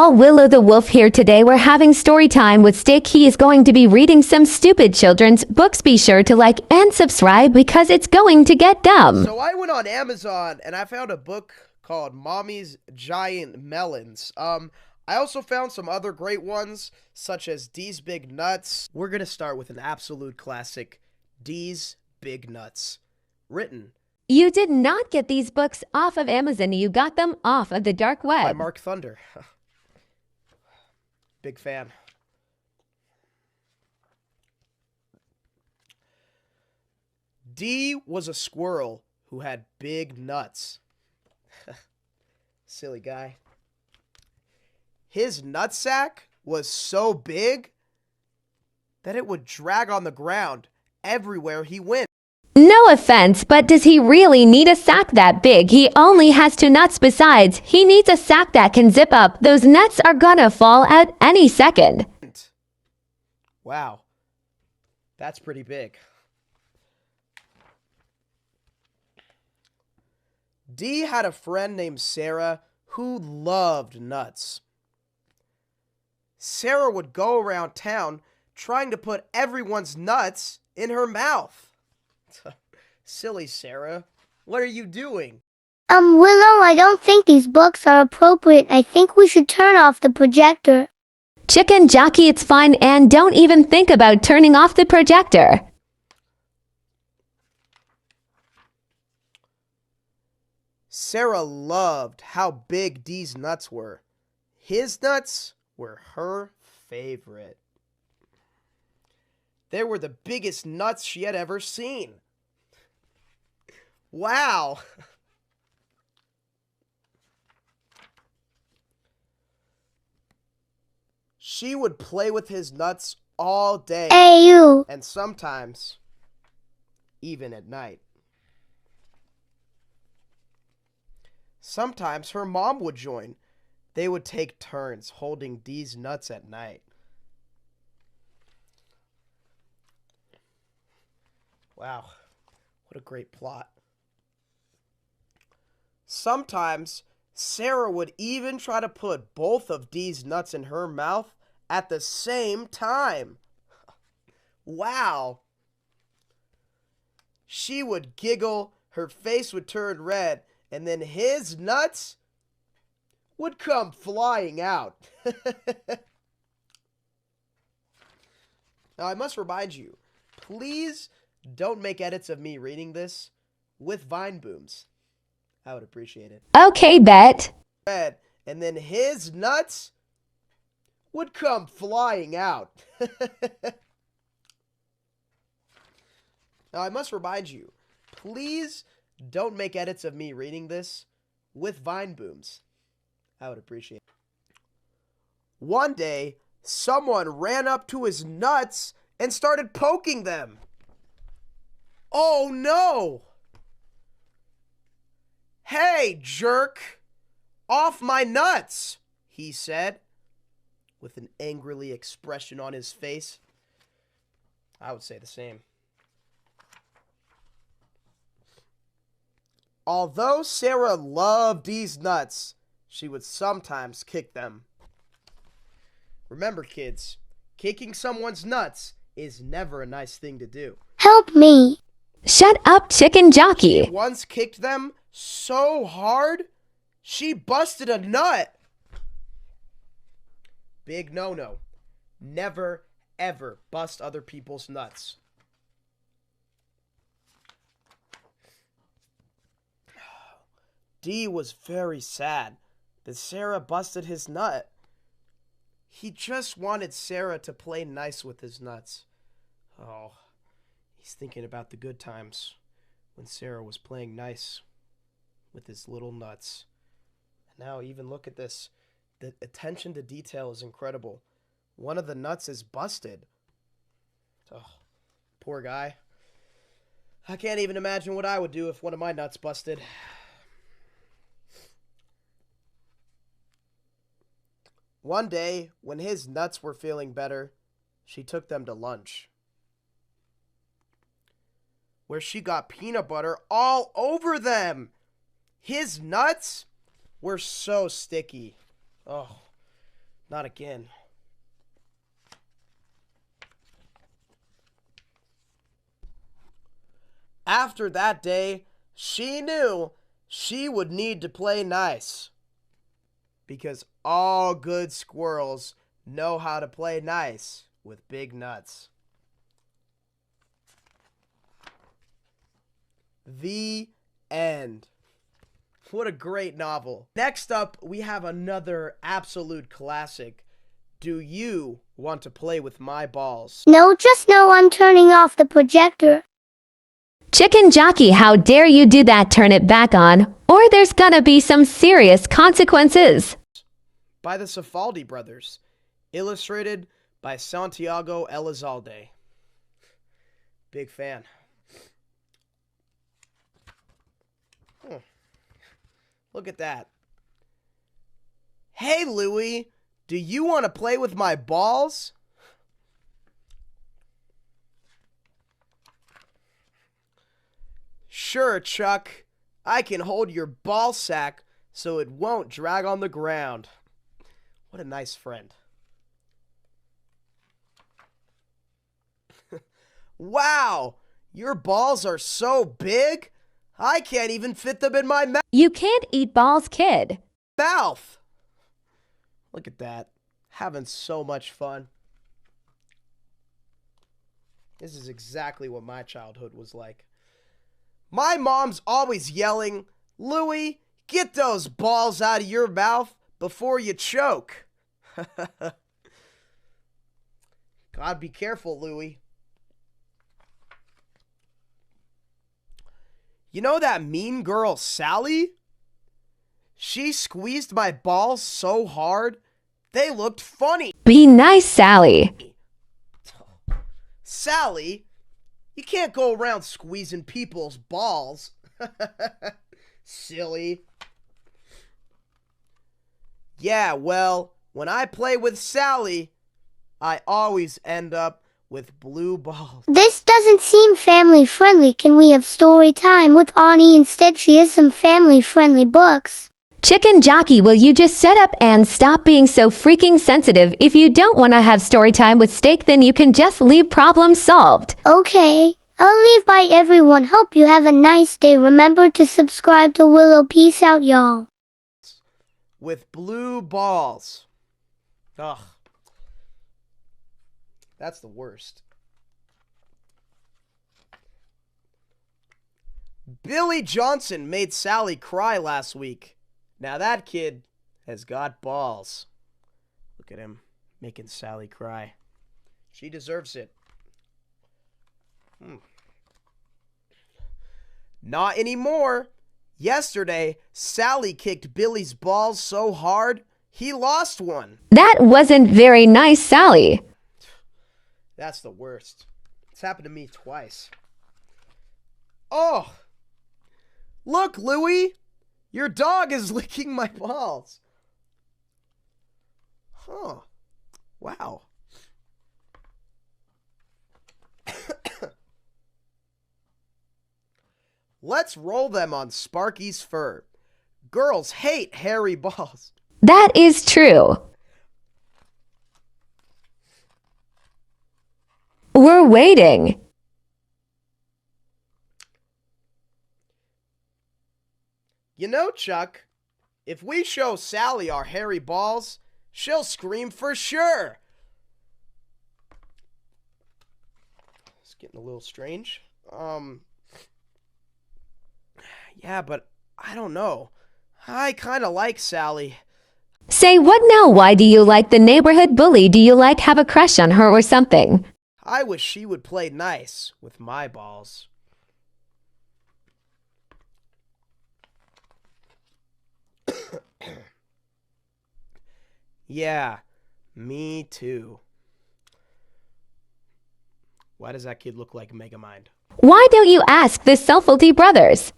all, Willow the Wolf here. Today we're having story time with Stick. He is going to be reading some stupid children's books. Be sure to like and subscribe because it's going to get dumb. So I went on Amazon and I found a book called Mommy's Giant Melons. I also found some other great ones such as D's Big Nuts. We're going to start with an absolute classic, D's Big Nuts. Written You did not get these books off of Amazon. You got them off of the dark web. by Mark Thunder. Big fan. D was a squirrel who had big nuts. Silly guy. His nutsack was so big that it would drag on the ground everywhere he went. No offense, but does he really need a sack that big? He only has 2 nuts. Besides, he needs a sack that can zip up. Those nuts are gonna fall out any second. Wow. That's pretty big. D had a friend named Sarah who loved nuts. Sarah would go around town trying to put everyone's nuts in her mouth. Silly Sarah, what are you doing? Willow, I don't think these books are appropriate. I think we should turn off the projector. Chicken Jockey, it's fine, and don't even think about turning off the projector. Sarah loved how big D's nuts were. His nuts were her favorite. They were the biggest nuts she had ever seen. Wow. She would play with his nuts all day. Hey, you. And sometimes even at night. Sometimes her mom would join. They would take turns holding D's nuts at night. Wow, what a great plot. Sometimes Sarah would even try to put both of D's nuts in her mouth at the same time. Wow. She would giggle, her face would turn red, and then his nuts would come flying out. Now, I must remind you, please don't make edits of me reading this with Vine booms. I would appreciate it. Okay, bet. Red, and then his nuts would come flying out. Now, I must remind you, please don't make edits of me reading this with Vine booms. I would appreciate it. One day, someone ran up to his nuts and started poking them. Oh no! Hey, jerk! Off my nuts, he said, with an angrily expression on his face. I would say the same. Although Sarah loved these nuts, she would sometimes kick them. Remember, kids, kicking someone's nuts is never a nice thing to do. Help me. Shut up, Chicken Jockey. She once kicked them so hard, she busted a nut. Big no-no. Never, ever bust other people's nuts. D was very sad that Sarah busted his nut. He just wanted Sarah to play nice with his nuts. Oh, he's thinking about the good times when Sarah was playing nice with his little nuts. And now even look at this. The attention to detail is incredible. One of the nuts is busted. Oh, poor guy. I can't even imagine what I would do if one of my nuts busted. One day, when his nuts were feeling better, she took them to lunch, where she got peanut butter all over them. His nuts were so sticky. Oh, Not again. After that day, she knew she would need to play nice. Because all good squirrels know how to play nice with big nuts. The end. What a great novel. Next up, we have another absolute classic. Do you want to play with my balls? No, just know I'm turning off the projector. Chicken jockey, how dare you do that? Turn it back on, or there's gonna be some serious consequences. By the Cifaldi brothers. Illustrated by Santiago Elizalde. Big fan. Look at that. Hey, Louie, do you want to play with my balls? Sure, Chuck. I can hold your ball sack so it won't drag on the ground. What a nice friend. Wow, your balls are so big, I can't even fit them in my You can't eat balls, kid. mouth. Look at that. Having so much fun. This is exactly what my childhood was like. My mom's always yelling, Louie, get those balls out of your mouth before you choke. God, be careful, Louie. You know that mean girl, Sally? She squeezed my balls so hard, they looked funny. Be nice, Sally. Sally, you can't go around squeezing people's balls. Silly. Yeah, well, when I play with Sally, I always end up with blue balls. This doesn't seem family friendly. Can we have story time with Ani instead? She has some family friendly books. Chicken jockey, will you just shut up and stop being so freaking sensitive? If you don't want to have story time with steak, then you can just leave. Problem solved. Okay, I'll leave. Bye everyone. Hope you have a nice day. Remember to subscribe to Willow. Peace out, y'all. With blue balls. Ugh. That's the worst. Billy Johnson made Sally cry last week. Now that kid has got balls. Look at him making Sally cry. She deserves it. Not anymore. Yesterday, Sally kicked Billy's balls so hard, he lost one. That wasn't very nice, Sally. That's the worst. It's happened to me twice. Oh! Look, Louie! Your dog is licking my balls. Huh. Wow. Let's roll them on Sparky's fur. Girls hate hairy balls. That is true. We're waiting. You know, Chuck, if we show Sally our hairy balls, she'll scream for sure. It's getting a little strange. Yeah, but I don't know. I kind of like Sally. Say what now? Why do you like the neighborhood bully? Do you like have a crush on her or something? I wish she would play nice with my balls. Yeah, me too. Why does that kid look like Megamind? Why don't you ask the Cifaldi brothers?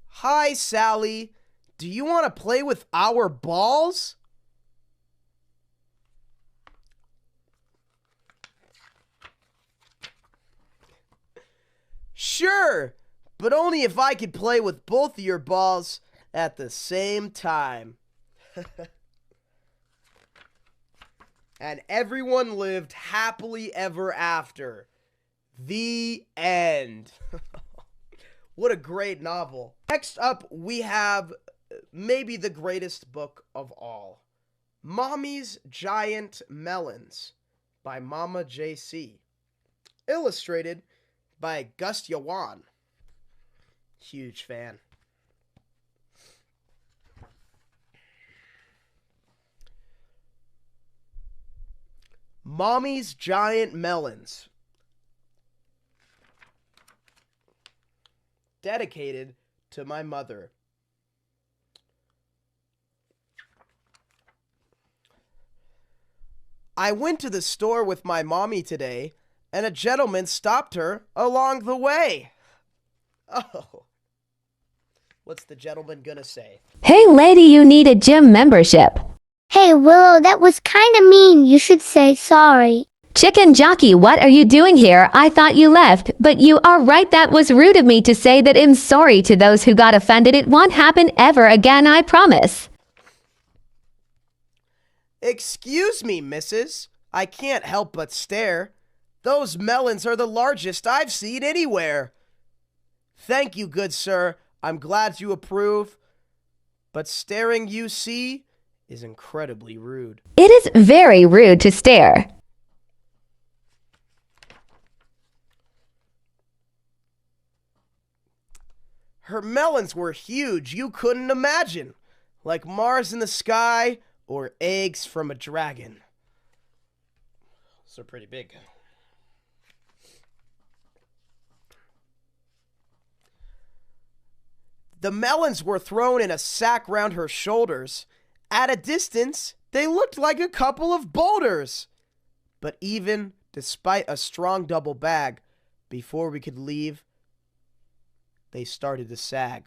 Hi, Sally. Do you want to play with our balls? Sure, but only if I could play with both of your balls at the same time. and everyone lived happily ever after. The end. What a great novel. Next up, we have maybe the greatest book of all, Mommy's Giant Melons by Mama JC. Illustrated by Gus Yawan. Huge fan. Mommy's Giant Melons. Dedicated to my mother. I went to the store with my mommy today, and a gentleman stopped her along the way. Oh. What's the gentleman gonna say? Hey lady, you need a gym membership. Hey Willow, that was kinda mean. You should say sorry. Chicken jockey, what are you doing here? I thought you left, but you are right, that was rude of me to say that. I'm sorry to those who got offended. It won't happen ever again, I promise. Excuse me, missus. I can't help but stare. Those melons are the largest I've seen anywhere. Thank you, good sir. I'm glad you approve. But staring, you see, is incredibly rude. It is very rude to stare. Her melons were huge, you couldn't imagine. Like Mars in the sky or eggs from a dragon. Those are pretty big. The melons were thrown in a sack round her shoulders. At a distance, they looked like a couple of boulders. But even despite a strong double bag, before we could leave, they started to sag.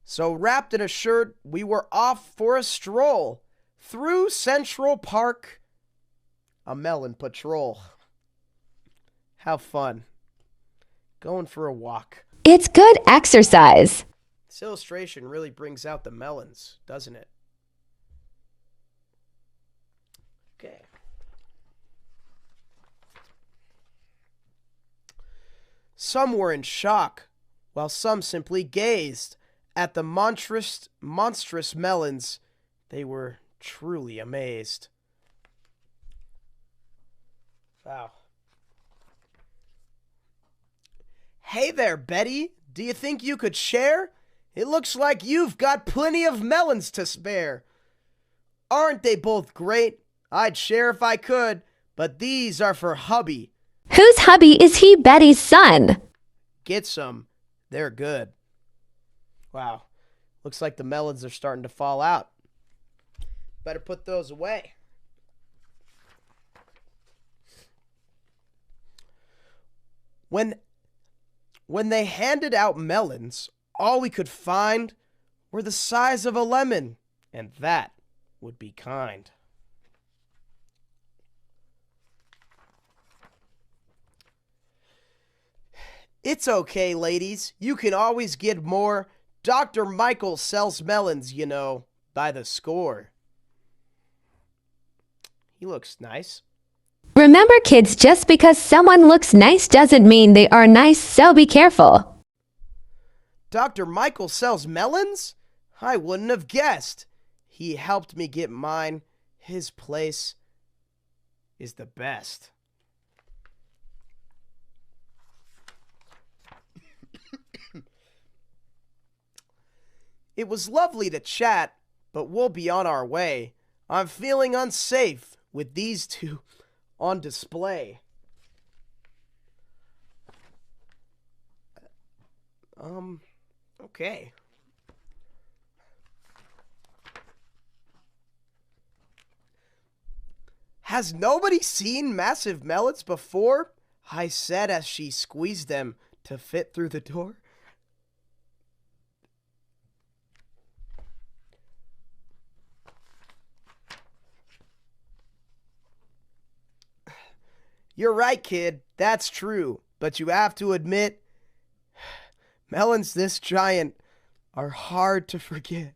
So wrapped in a shirt, we were off for a stroll through Central Park, a melon patrol. How fun. Going for a walk. It's good exercise. This illustration really brings out the melons, doesn't it? Okay. Some were in shock, while some simply gazed at the monstrous melons. They were truly amazed. Wow. Hey there, Betty. Do you think you could share? It looks like you've got plenty of melons to spare. Aren't they both great? I'd share if I could, but these are for hubby. Whose hubby is he? Betty's son. Get some. They're good. Wow. Looks like the melons are starting to fall out. Better put those away. When they handed out melons, all we could find were the size of a lemon, and that would be kind. It's okay, ladies. You can always get more. Dr. Michael sells melons, you know, by the score. He looks nice. Remember, kids, just because someone looks nice doesn't mean they are nice, so be careful. Dr. Michael sells melons? I wouldn't have guessed. He helped me get mine. His place is the best. It was lovely to chat, but we'll be on our way. I'm feeling unsafe with these two on display. Okay. Has nobody seen massive melons before? I said as she squeezed them to fit through the door. You're right, kid. That's true. But you have to admit, Melons this giant are hard to forget.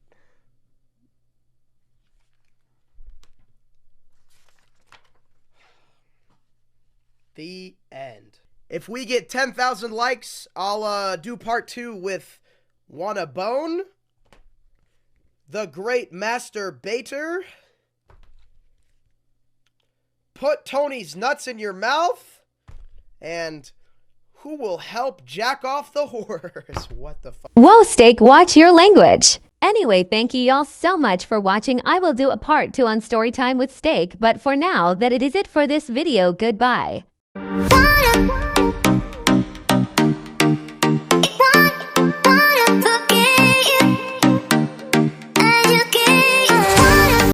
The end. If we get 10,000 likes, I'll do part 2 with Wanna Bone, The Great Master Baiter, Put Tony's Nuts in Your Mouth, and Who Will Help Jack Off the Horse? What the fuck? Whoa, Steak, watch your language. Anyway, thank you all so much for watching. I will do a part 2 on Storytime with Steak, but for now, that it is it for this video. Goodbye. Bye.